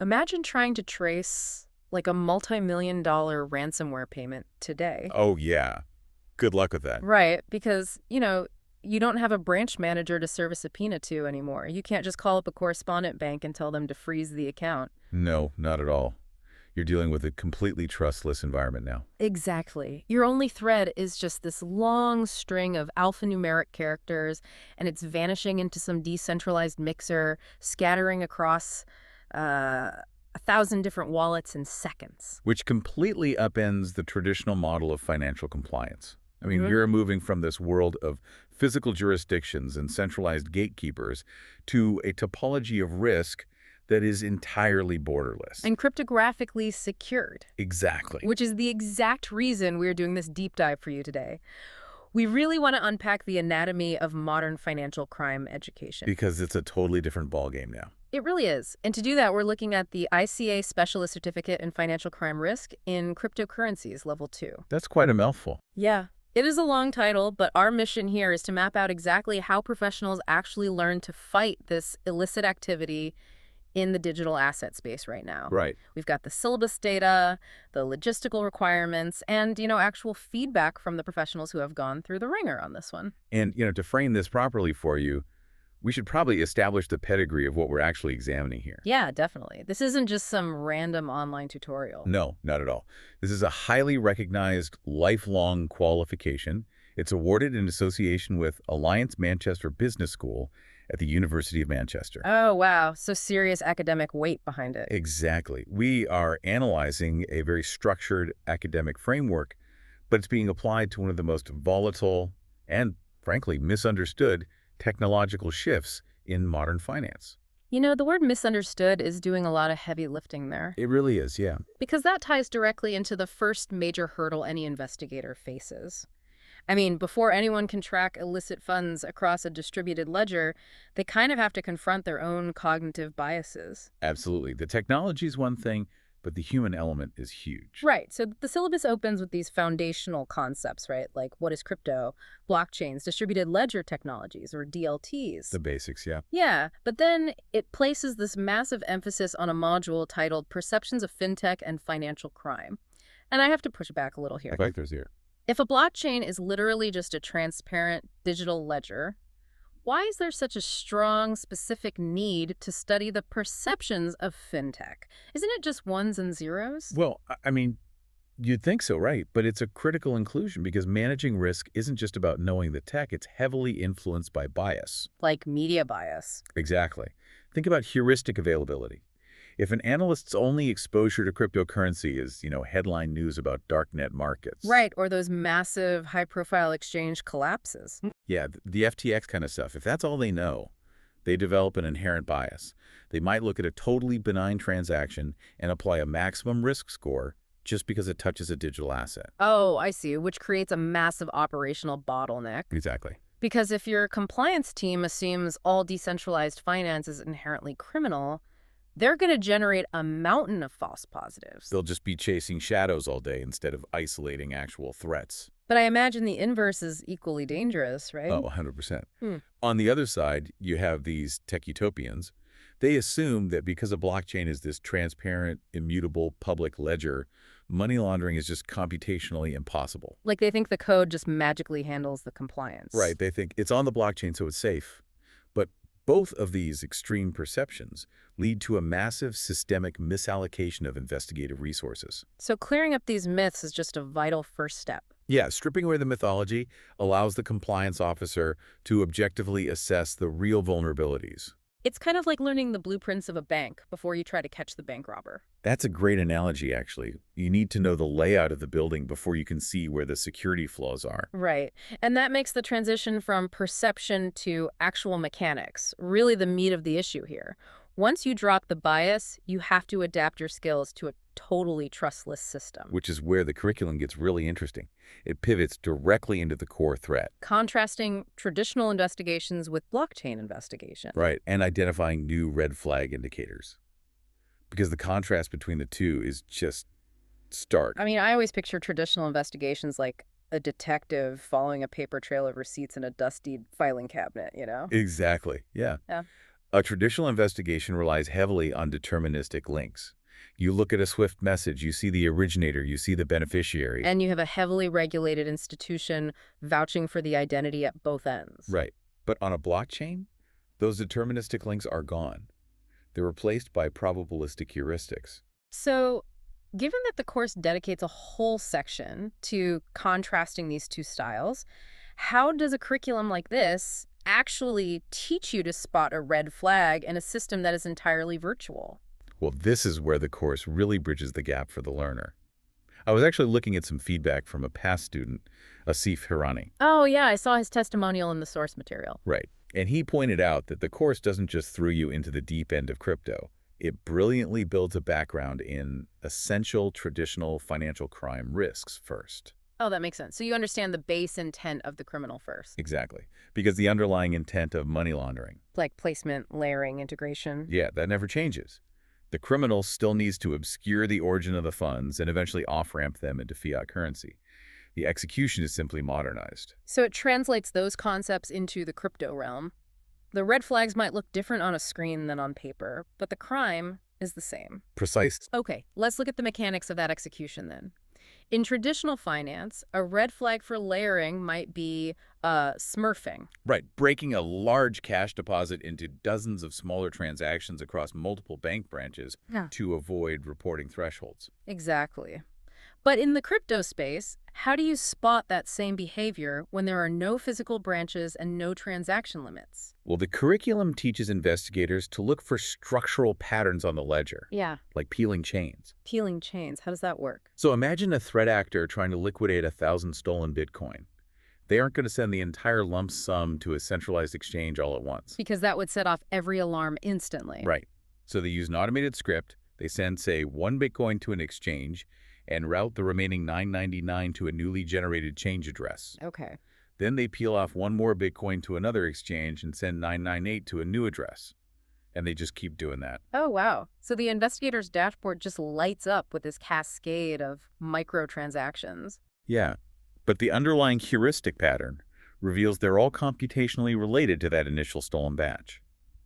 Imagine trying to trace like a multi-million-dollar ransomware payment today. Oh, yeah. Good luck with that. Right, because, you don't have a branch manager to serve a subpoena to anymore. You can't just call up a correspondent bank and tell them to freeze the account. No, not at all. You're dealing with a completely trustless environment now. Exactly. Your only thread is just this long string of alphanumeric characters, and it's vanishing into some decentralized mixer, scattering across 1,000 different wallets in seconds. Which completely upends the traditional model of financial compliance. I mean, Mhm. you're moving from this world of physical jurisdictions and centralized gatekeepers to a topology of risk that is entirely borderless. And cryptographically secured, Exactly. which is the exact reason we're doing this deep dive for you today. We really want to unpack the anatomy of modern financial crime education. Because it's a totally different ballgame now. It really is. And to do that, we're looking at the ICA Specialist Certificate in Financial Crime Risk in Cryptocurrencies, Level 2. That's quite a mouthful. Yeah. It is a long title, but our mission here is to map out exactly how professionals actually learn to fight this illicit activity in the digital asset space right now. Right. We've got the syllabus data, the logistical requirements, and, actual feedback from the professionals who have gone through the ringer on this one. And, to frame this properly for you, we should probably establish the pedigree of what we're actually examining here. Yeah, definitely. This isn't just some random online tutorial. No, not at all. This is a highly recognized lifelong qualification. It's awarded in association with Alliance Manchester Business School at the University of Manchester. Oh, wow. So serious academic weight behind it. Exactly. We are analyzing a very structured academic framework, but it's being applied to one of the most volatile and, frankly, misunderstood technological shifts in modern finance. The word misunderstood is doing a lot of heavy lifting there. It really is, yeah. Because that ties directly into the first major hurdle any investigator faces. I mean, before anyone can track illicit funds across a distributed ledger, they kind of have to confront their own cognitive biases. Absolutely. The technology is one thing, but the human element is huge. Right. So the syllabus opens with these foundational concepts, right? Like what is crypto, blockchains, distributed ledger technologies, or DLTs. The basics, yeah. Yeah, but then it places this massive emphasis on a module titled Perceptions of FinTech and Financial Crime. And I have to push back a little here. Factors here. If a blockchain is literally just a transparent digital ledger, why is there such a strong, specific need to study the perceptions of FinTech? Isn't it just ones and zeros? Well, I mean, you'd think so, right? But it's a critical inclusion because managing risk isn't just about knowing the tech. It's heavily influenced by bias. Like media bias. Exactly. Think about heuristic availability. If an analyst's only exposure to cryptocurrency is, headline news about darknet markets. Right, or those massive high-profile exchange collapses. Yeah, the FTX kind of stuff. If that's all they know, they develop an inherent bias. They might look at a totally benign transaction and apply a maximum risk score just because it touches a digital asset. Oh, I see, which creates a massive operational bottleneck. Exactly. Because if your compliance team assumes all decentralized finance is inherently criminal, they're going to generate a mountain of false positives. They'll just be chasing shadows all day instead of isolating actual threats. But I imagine the inverse is equally dangerous, right? Oh, 100%. Hmm. On the other side, you have these tech utopians. They assume that because a blockchain is this transparent, immutable public ledger, money laundering is just computationally impossible. Like they think the code just magically handles the compliance. Right. They think it's on the blockchain, so it's safe. But both of these extreme perceptions lead to a massive systemic misallocation of investigative resources. So clearing up these myths is just a vital first step. Yeah, stripping away the mythology allows the compliance officer to objectively assess the real vulnerabilities. It's kind of like learning the blueprints of a bank before you try to catch the bank robber. That's a great analogy, actually. You need to know the layout of the building before you can see where the security flaws are. Right. And that makes the transition from perception to actual mechanics really the meat of the issue here. Once you drop the bias, you have to adapt your skills to a totally trustless system. Which is where the curriculum gets really interesting. It pivots directly into the core threat. Contrasting traditional investigations with blockchain investigation. Right, and identifying new red flag indicators. Because the contrast between the two is just stark. I mean, I always picture traditional investigations like a detective following a paper trail of receipts in a dusty filing cabinet, Exactly, yeah. Yeah. A traditional investigation relies heavily on deterministic links. You look at a SWIFT message, you see the originator, you see the beneficiary. And you have a heavily regulated institution vouching for the identity at both ends. Right. But on a blockchain, those deterministic links are gone. They're replaced by probabilistic heuristics. So, given that the course dedicates a whole section to contrasting these two styles, how does a curriculum like this actually teach you to spot a red flag in a system that is entirely virtual? Well, this is where the course really bridges the gap for the learner. I was actually looking at some feedback from a past student, Asif Hirani. Oh, yeah, I saw his testimonial in the source material. Right. And he pointed out that the course doesn't just throw you into the deep end of crypto. It brilliantly builds a background in essential traditional financial crime risks first. Oh, that makes sense. So you understand the base intent of the criminal first, Exactly. Because the underlying intent of money laundering, like placement, layering, integration. yeah, that never changes. The criminal still needs to obscure the origin of the funds and eventually off-ramp them into fiat currency. The execution is simply modernized. So it translates those concepts into the crypto realm. The red flags might look different on a screen than on paper, but the crime is the same. Precise. Okay, let's look at the mechanics of that execution then. In traditional finance, a red flag for layering might be smurfing. Right, breaking a large cash deposit into dozens of smaller transactions across multiple bank branches Yeah. to avoid reporting thresholds. Exactly. But in the crypto space, how do you spot that same behavior when there are no physical branches and no transaction limits? Well, the curriculum teaches investigators to look for structural patterns on the ledger, Yeah, like peeling chains. peeling chains. How does that work? So imagine a threat actor trying to liquidate 1,000 stolen Bitcoin. They aren't going to send the entire lump sum to a centralized exchange all at once. Because that would set off every alarm instantly. Right. So they use an automated script. They send, say, 1 Bitcoin to an exchange and route the remaining 999 to a newly generated change address. Okay. Then they peel off 1 more Bitcoin to another exchange and send 998 to a new address. And they just keep doing that. Oh, wow. So the investigator's dashboard just lights up with this cascade of microtransactions. Yeah. But the underlying heuristic pattern reveals they're all computationally related to that initial stolen batch.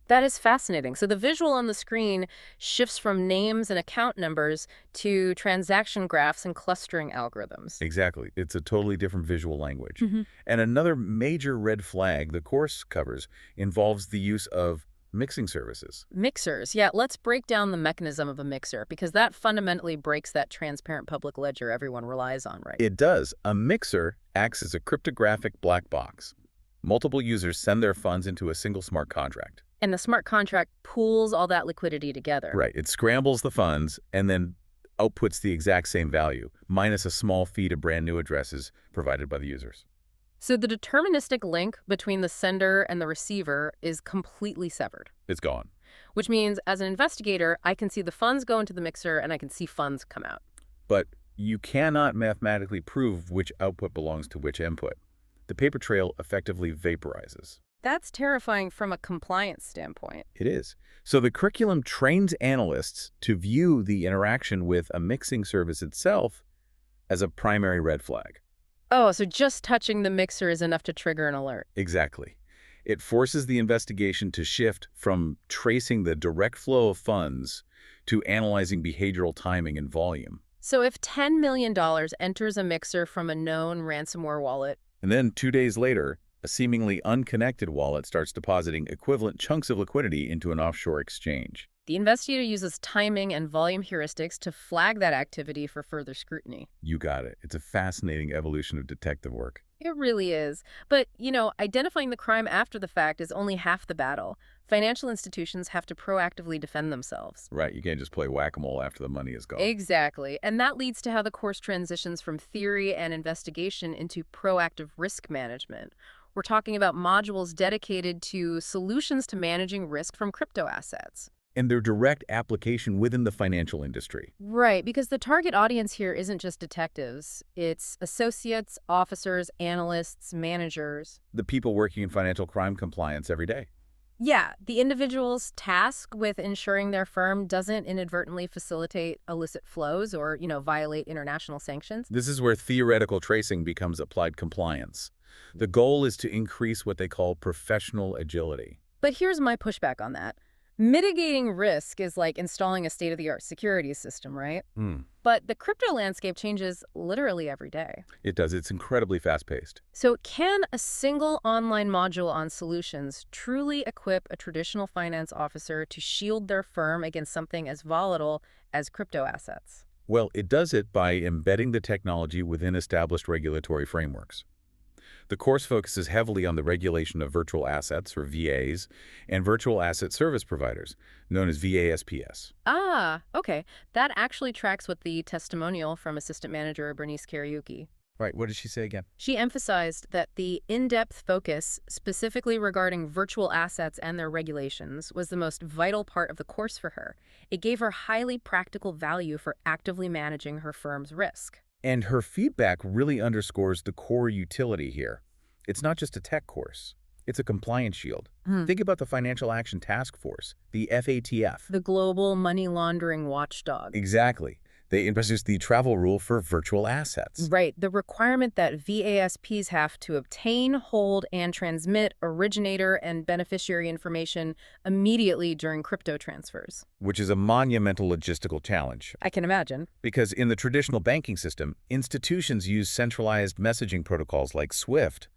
That is fascinating. So the visual on the screen shifts from names and account numbers to transaction graphs and clustering algorithms. Exactly. It's a totally different visual language. Mhm. And another major red flag the course covers involves the use of mixing services. Mixers. Yeah, let's break down the mechanism of a mixer because that fundamentally breaks that transparent public ledger everyone relies on, right? It does. A mixer acts as a cryptographic black box. Multiple users send their funds into a single smart contract. And the smart contract pools all that liquidity together. Right. It scrambles the funds and then outputs the exact same value, minus a small fee to brand new addresses provided by the users. So the deterministic link between the sender and the receiver is completely severed, It's gone. which means as an investigator, I can see the funds go into the mixer and I can see funds come out. But you cannot mathematically prove which output belongs to which input. The paper trail effectively vaporizes. That's terrifying from a compliance standpoint. It is. So the curriculum trains analysts to view the interaction with a mixing service itself as a primary red flag. Oh, so just touching the mixer is enough to trigger an alert. Exactly. It forces the investigation to shift from tracing the direct flow of funds to analyzing behavioral timing and volume. So if $10 million enters a mixer from a known ransomware wallet, And then 2 days later, a seemingly unconnected wallet starts depositing equivalent chunks of liquidity into an offshore exchange. the investigator uses timing and volume heuristics to flag that activity for further scrutiny. You got it. It's a fascinating evolution of detective work. It really is. But, identifying the crime after the fact is only half the battle. Financial institutions have to proactively defend themselves. Right, you can't just play whack-a-mole after the money is gone. Exactly. And that leads to how the course transitions from theory and investigation into proactive risk management. We're talking about modules dedicated to solutions to managing risk from crypto assets. And their direct application within the financial industry. Right, because the target audience here isn't just detectives. It's associates, officers, analysts, managers. The people working in financial crime compliance every day. Yeah, the individual's task with ensuring their firm doesn't inadvertently facilitate illicit flows or, violate international sanctions. This is where theoretical tracing becomes applied compliance. The goal is to increase what they call professional agility. But here's my pushback on that. Mitigating risk is like installing a state-of-the-art security system, right? Hmm. But the crypto landscape changes literally every day. It does. It's incredibly fast-paced. So can a single online module on solutions truly equip a traditional finance officer to shield their firm against something as volatile as crypto assets? Well, it does it by embedding the technology within established regulatory frameworks. The course focuses heavily on the regulation of virtual assets, or VAs, and virtual asset service providers, known as VASPS. Ah, okay. That actually tracks with the testimonial from Assistant Manager Bernice Kariuki. Right, what did she say again? She emphasized that the in-depth focus, specifically regarding virtual assets and their regulations, was the most vital part of the course for her. It gave her highly practical value for actively managing her firm's risk. And her feedback really underscores the core utility here. It's not just a tech course. It's a compliance shield. Think about the Financial Action Task Force, the FATF. The global money laundering watchdog. Exactly. They introduced the travel rule for virtual assets. Right, the requirement that VASPs have to obtain, hold, and transmit originator and beneficiary information immediately during crypto transfers. Which is a monumental logistical challenge. I can imagine. Because in the traditional banking system, institutions use centralized messaging protocols like SWIFT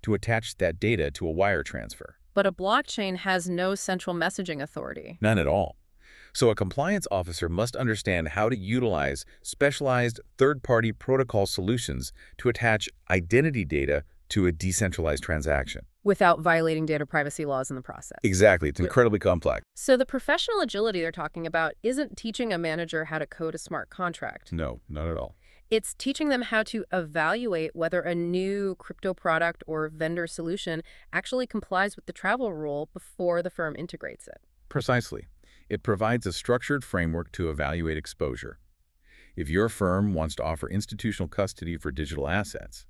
to attach that data to a wire transfer. But a blockchain has no central messaging authority. None at all. So a compliance officer must understand how to utilize specialized third-party protocol solutions to attach identity data to a decentralized transaction. Without violating data privacy laws in the process. Exactly. It's incredibly complex. So the professional agility they're talking about isn't teaching a manager how to code a smart contract. No, not at all. It's teaching them how to evaluate whether a new crypto product or vendor solution actually complies with the travel rule before the firm integrates it. Precisely. It provides a structured framework to evaluate exposure. If your firm wants to offer institutional custody for digital assets,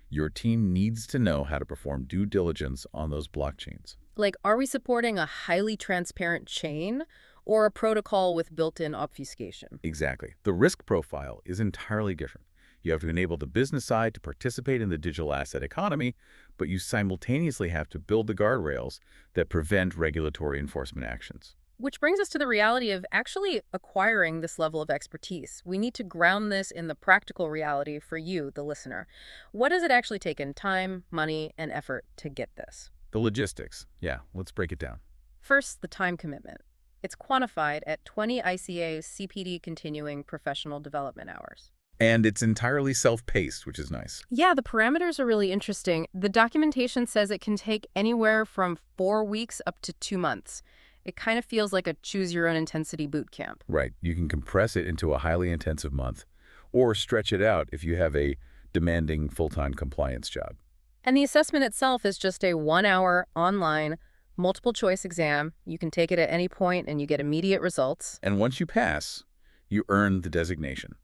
your team needs to know how to perform due diligence on those blockchains. Like, are we supporting a highly transparent chain or a protocol with built-in obfuscation? Exactly. The risk profile is entirely different. You have to enable the business side to participate in the digital asset economy, but you simultaneously have to build the guardrails that prevent regulatory enforcement actions. Which brings us to the reality of actually acquiring this level of expertise. We need to ground this in the practical reality for you, the listener. What does it actually take in time, money, and effort to get this? The logistics. Yeah, let's break it down. First, the time commitment. It's quantified at 20 ICA CPD continuing professional development hours. And it's entirely self-paced, which is nice. Yeah, the parameters are really interesting. The documentation says it can take anywhere from 4 weeks up to 2 months. It kind of feels like a choose-your-own-intensity boot camp. Right. You can compress it into a highly intensive month or stretch it out if you have a demanding full-time compliance job. And the assessment itself is just a 1-hour online multiple-choice exam. You can take it at any point and you get immediate results. And once you pass, you earn the designation,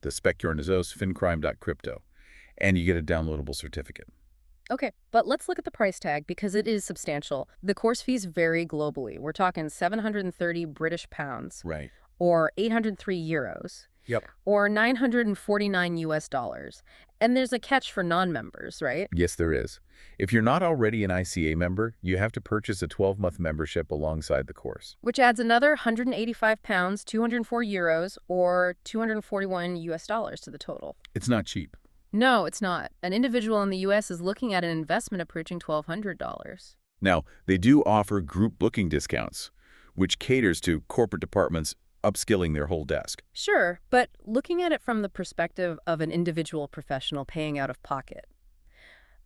the Spec-Your-Nizos FinCrime.Crypto, and you get a downloadable certificate. Okay, but let's look at the price tag because it is substantial. The course fees vary globally. We're talking 730 British pounds. Right. Or 803 euros. Yep. Or 949 US dollars. And there's a catch for non-members, right? Yes, there is. If you're not already an ICA member, you have to purchase a 12-month membership alongside the course. Which adds another 185 pounds, 204 euros, or 241 US dollars to the total. It's not cheap. No, it's not. An individual in the U.S. is looking at an investment approaching $1,200. Now, they do offer group booking discounts, which caters to corporate departments upskilling their whole desk. Sure, but looking at it from the perspective of an individual professional paying out of pocket,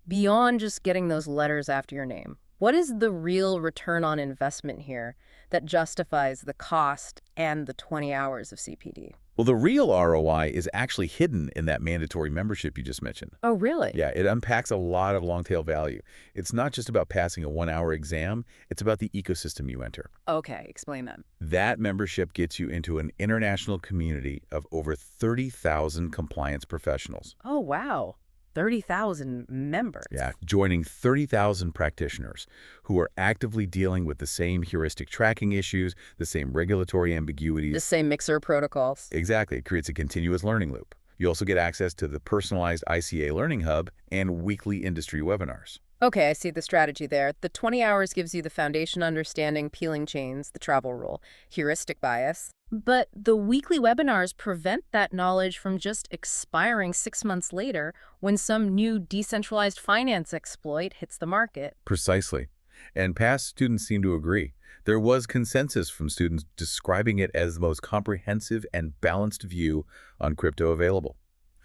beyond just getting those letters after your name, what is the real return on investment here that justifies the cost and the 20 hours of CPD? Well, the real ROI is actually hidden in that mandatory membership you just mentioned. Oh, really? Yeah, it unpacks a lot of long-tail value. It's not just about passing a 1-hour exam, it's about the ecosystem you enter. Okay, explain that. That membership gets you into an international community of over 30,000 compliance professionals. Oh, wow. 30,000 members. Yeah, joining 30,000 practitioners who are actively dealing with the same heuristic tracking issues, the same regulatory ambiguities. The same mixer protocols. Exactly. It creates a continuous learning loop. You also get access to the personalized ICA Learning Hub and weekly industry webinars. Okay, I see the strategy there. The 20 hours gives you the foundation understanding, peeling chains, the travel rule, heuristic bias. But the weekly webinars prevent that knowledge from just expiring 6 months later when some new decentralized finance exploit hits the market. Precisely. And past students seem to agree. There was consensus from students describing it as the most comprehensive and balanced view on crypto available.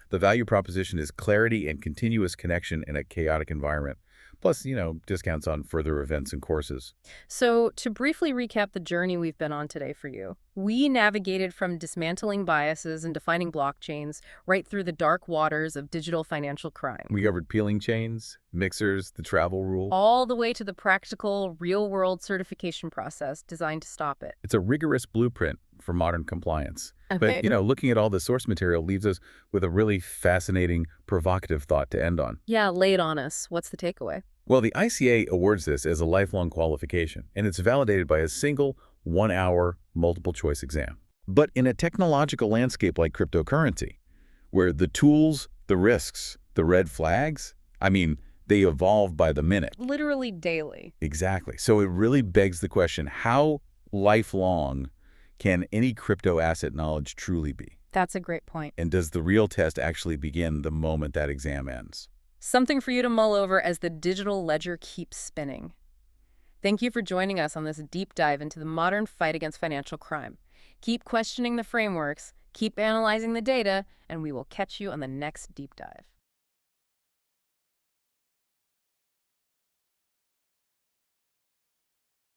The value proposition is clarity and continuous connection in a chaotic environment. Plus, discounts on further events and courses. So, to briefly recap the journey we've been on today for you, we navigated from dismantling biases and defining blockchains right through the dark waters of digital financial crime, We covered peeling chains, mixers, the travel rule. all the way to the practical, real-world certification process designed to stop it. It's a rigorous blueprint for modern compliance. But, Okay. looking at all the source material leaves us with a really fascinating, provocative thought to end on. Yeah, lay it on us. What's the takeaway? Well, the ICA awards this as a lifelong qualification, and it's validated by a single 1-hour multiple-choice exam. But in a technological landscape like cryptocurrency, where the tools, the risks, the red flags, they evolve by the minute. Literally daily. Exactly. So it really begs the question, how lifelong can any crypto asset knowledge truly be? That's a great point. And does the real test actually begin the moment that exam ends? Something for you to mull over as the digital ledger keeps spinning. Thank you for joining us on this deep dive into the modern fight against financial crime. Keep questioning the frameworks, keep analyzing the data, and we will catch you on the next deep dive.